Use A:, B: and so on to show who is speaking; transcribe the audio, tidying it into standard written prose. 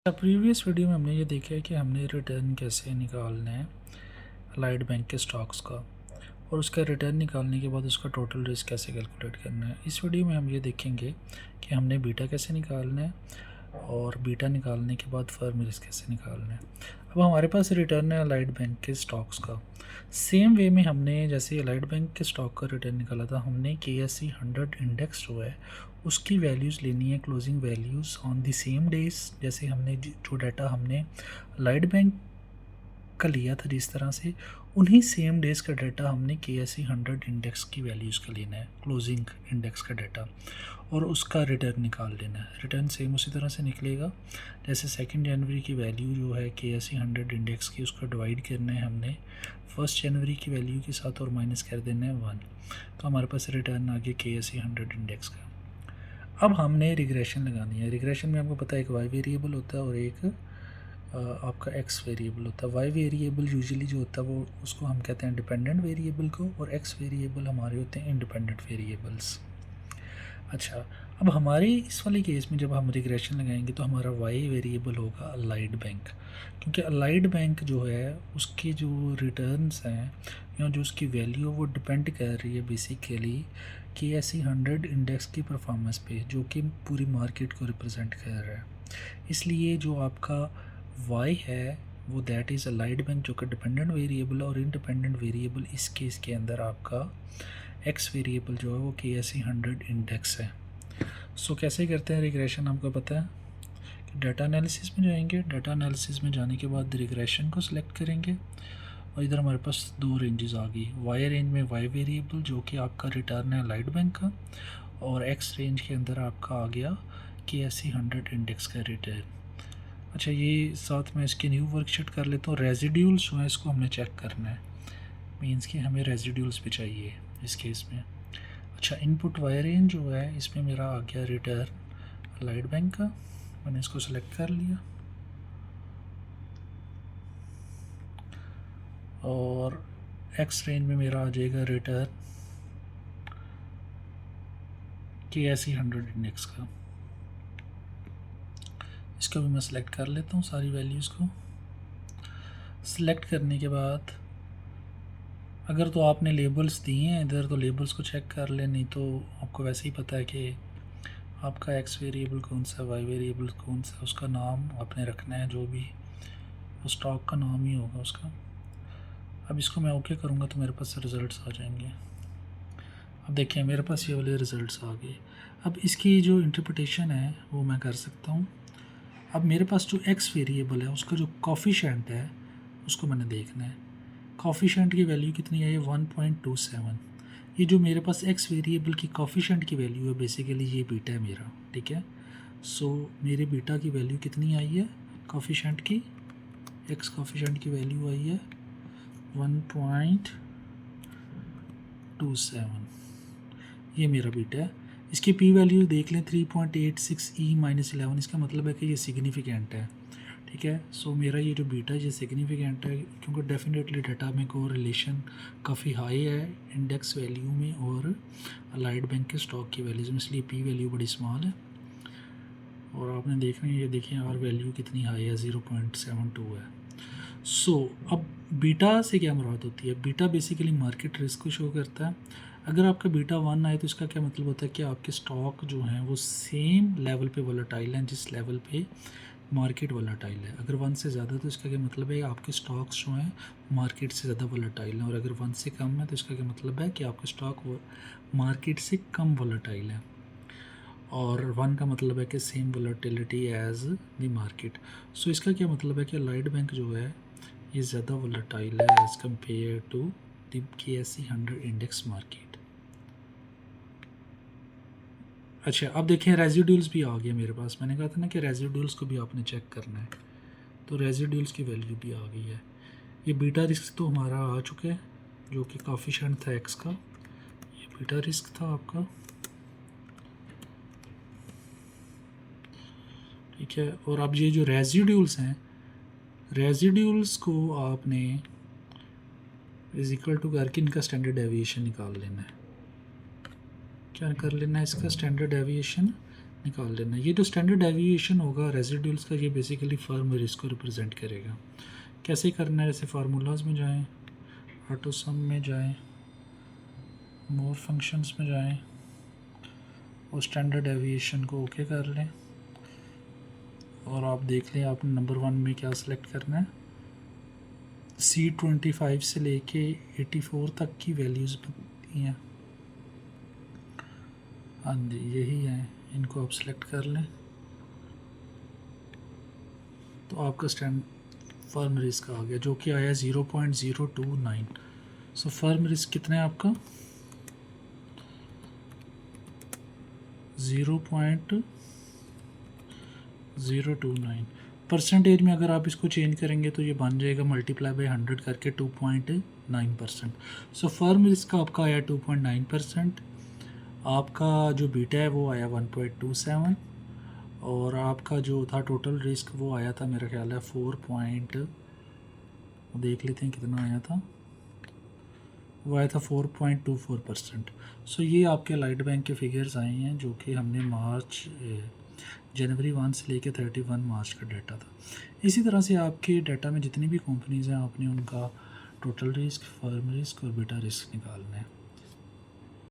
A: Previous video में हमने ये देखा है कि हमने रिटर्न कैसे निकालना है अलाइड बैंक के स्टॉक्स का और उसका रिटर्न निकालने के बाद उसका टोटल रिस्क कैसे कैलकुलेट करना है। इस वीडियो में हम ये देखेंगे कि हमने बीटा कैसे निकालना है और बीटा निकालने के बाद फर्म रिस्क कैसे निकालना है। अब हमारे पास रिटर्न है अलाइड बैंक के स्टॉक्स का। सेम वे में हमने जैसे अलाइड बैंक के स्टॉक का रिटर्न निकाला था, हमने KSE 100 इंडेक्स जो है उसकी वैल्यूज़ लेनी है, closing values on the same days. जैसे हमने जो डाटा हमने अलाइड बैंक का लिया था जिस तरह से, उन्हीं सेम डेज़ का डाटा हमने KSE 100 इंडेक्स की वैल्यूज़ का लेना है, क्लोजिंग इंडेक्स का डाटा, और उसका रिटर्न निकाल लेना है। रिटर्न सेम उसी तरह से निकलेगा जैसे 2 जनवरी की वैल्यू जो है KSE 100 इंडेक्स की, उसका डिवाइड करना है हमने 1 जनवरी की वैल्यू के साथ और माइनस कर देना है 1। तो हमारे पास रिटर्न आ गया KSE 100 इंडेक्स का। अब हमने रिग्रेशन लगानी है। रिग्रेशन में आपको पता है एक वाई वेरिएबल होता है और एक आपका एक्स वेरिएबल होता है। वाई वेरिएबल यूजुअली जो होता है वो उसको हम कहते हैं डिपेंडेंट वेरिएबल को, और एक्स वेरिएबल हमारे होते हैं इंडिपेंडेंट वेरिएबल्स। अच्छा, अब हमारे इस वाले केस में जब हम रिग्रेशन लगाएंगे तो हमारा वाई वेरिएबल होगा अलाइड बैंक, क्योंकि अलाइड बैंक जो है उसके जो रिटर्न्स हैं या जो उसकी वैल्यू है वो डिपेंड कर रही है बेसिकली KSE 100 इंडेक्स की परफॉर्मेंस पे, जो कि पूरी मार्केट को रिप्रेजेंट कर रहा है। इसलिए जो आपका वाई है वो दैट इज़ अलाइड बैंक, जो कि डिपेंडेंट वेरिएबल, और इंडिपेंडेंट वेरिएबल इस केस के अंदर आपका एक्स वेरिएबल जो है वो KSE 100 इंडेक्स है। सो कैसे करते हैं रिग्रेशन, आपको पता है कि डाटा एनालिसिस में जाएंगे। डाटा एनालिसिस में जाने के बाद रिग्रेशन को सिलेक्ट करेंगे और इधर हमारे पास दो रेंजेस आ गई। वाई रेंज में वाई वेरिएबल जो कि आपका रिटर्न है अलाइड बैंक का, और एक्स रेंज के अंदर आपका आ गया KSE 100 इंडेक्स का रिटर्न। अच्छा, ये साथ में इसकी न्यू वर्कशीट कर लेता हूँ। रेजिड्यूल्स जो है इसको हमने चेक करना है, मीन्स कि हमें रेजिड्यूल्स भी चाहिए इस केस में। अच्छा, इनपुट वाई रेंज जो है इसमें मेरा आ गया रिटर्न अलाइड बैंक का, मैंने इसको सेलेक्ट कर लिया, और एक्स रेंज में मेरा आ जाएगा रिटर्न KSE 100 इंडेक्स का। इसको भी मैं सिलेक्ट कर लेता हूँ सारी वैल्यूज़ को। सिलेक्ट करने के बाद अगर तो आपने लेबल्स दिए हैं इधर तो लेबल्स को चेक कर लें, नहीं तो आपको वैसे ही पता है कि आपका एक्स वेरिएबल कौन सा, वाई वेरिएबल कौन सा, उसका नाम आपने रखना है, जो भी वो स्टॉक का नाम ही होगा उसका। अब इसको मैं ओके करूँगा तो मेरे पास रिज़ल्ट्स आ जाएंगे। अब देखिए मेरे पास ये वाले रिज़ल्ट्स आ गए। अब इसकी जो इंटरप्रिटेशन है वो मैं कर सकता हूँ। अब मेरे पास जो एक्स वेरिएबल है उसका जो कॉफिशेंट है उसको मैंने देखना है। कॉफिशेंट की वैल्यू कितनी है, ये 1.27। ये जो मेरे पास एक्स वेरिएबल की कॉफिशेंट की वैल्यू है बेसिकली ये बीटा है मेरा, ठीक है। सो मेरे बीटा की वैल्यू कितनी आई है कॉफिशेंट की, एक्स कॉफिशेंट की वैल्यू आई है 1.27। ये मेरा बीटा है। इसकी पी वैल्यू देख लें 3.86E-11, इसका मतलब है कि ये सिग्निफिकेंट है, ठीक है। सो मेरा ये जो बीटा है ये सिग्निफिकेंट है, क्योंकि डेफिनेटली डाटा में को रिलेशन काफ़ी हाई है इंडेक्स वैल्यू में और अलाइड बैंक के स्टॉक की वैल्यूज़ में, इसलिए पी वैल्यू बड़ी स्मॉल है। और आपने देखना है ये देखिए आर वैल्यू कितनी हाई है, 0.72 है। सो अब बीटा से क्या मुराद होती है, बीटा बेसिकली मार्केट रिस्क को शो करता है। अगर आपका बीटा 1 आए तो इसका क्या मतलब होता है कि आपके स्टॉक जो हैं वो सेम लेवल पे वोलेटाइल हैं जिस लेवल पे मार्केट वोलेटाइल है। अगर 1 से ज़्यादा तो इसका क्या मतलब है आपके स्टॉक्स जो हैं मार्केट से ज़्यादा वोलेटाइल हैं, और अगर 1 से कम है तो इसका क्या मतलब है कि आपके स्टॉक मार्केट से कम वोलेटाइल है। और 1 का मतलब है कि same volatility as the market. So इसका क्या मतलब है कि अलाइड बैंक जो है ये ज़्यादा वोलेटाइल है as compared to the KSE 100 index market. अच्छा, अब देखें रेजिड्यूल्स भी आ गया मेरे पास। मैंने कहा था ना कि रेजिड्यूल्स को भी आपने चेक करना है, तो रेजिड्यूल्स की वैल्यू भी आ गई है। ये बीटा रिस्क तो हमारा आ चुका है जो कि कॉफिशेंट था एक्स का, ये बीटा रिस्क था आपका, ठीक है। और अब ये जो रेजिड्यूल्स हैं, रेजिड्यूल्स को आपने इज इक्वल टू करके इनका स्टैंडर्ड डेविएशन निकाल लेना है। क्या कर लेना है इसका स्टैंडर्ड डेविएशन, निकाल लेना। ये जो स्टैंडर्ड डेविएशन होगा रेजिडुअल्स का, ये बेसिकली फर्म रिस्क को रिप्रेजेंट करेगा। कैसे करना है, जैसे फार्मूलाज में जाएं, ऑटो सम में जाएं, मोर फंक्शंस में जाएं और स्टैंडर्ड डेविएशन को ओके कर लें और आप देख लें आपने नंबर 1 में क्या सिलेक्ट करना है। C25 से लेके 84 तक की वैल्यूज़ बनती हैं। हाँ जी, यही है, इनको आप सिलेक्ट कर लें तो आपका स्टैंड फर्म रिस्क आ गया, जो कि आया 0.029। सो फर्म रिस्क कितना है आपका 0.029। परसेंटेज में अगर आप इसको चेंज करेंगे तो ये बन जाएगा मल्टीप्लाई बाई 100 करके 2.9%। सो फर्म रिस्क आपका आया 2.9%। आपका जो बीटा है वो आया 1.27 और आपका जो था टोटल रिस्क वो आया था मेरा ख्याल है 4 देख लेते हैं कितना आया था, वो आया था 4.24%। सो ये आपके लाइट बैंक के फिगर्स आए हैं जो कि हमने जनवरी 1 से लेके 31 मार्च का डाटा था। इसी तरह से आपके डाटा में जितनी भी कंपनीज़ हैं आपने उनका टोटल रिस्क, फर्म रिस्क और बीटा रिस्क निकालना है।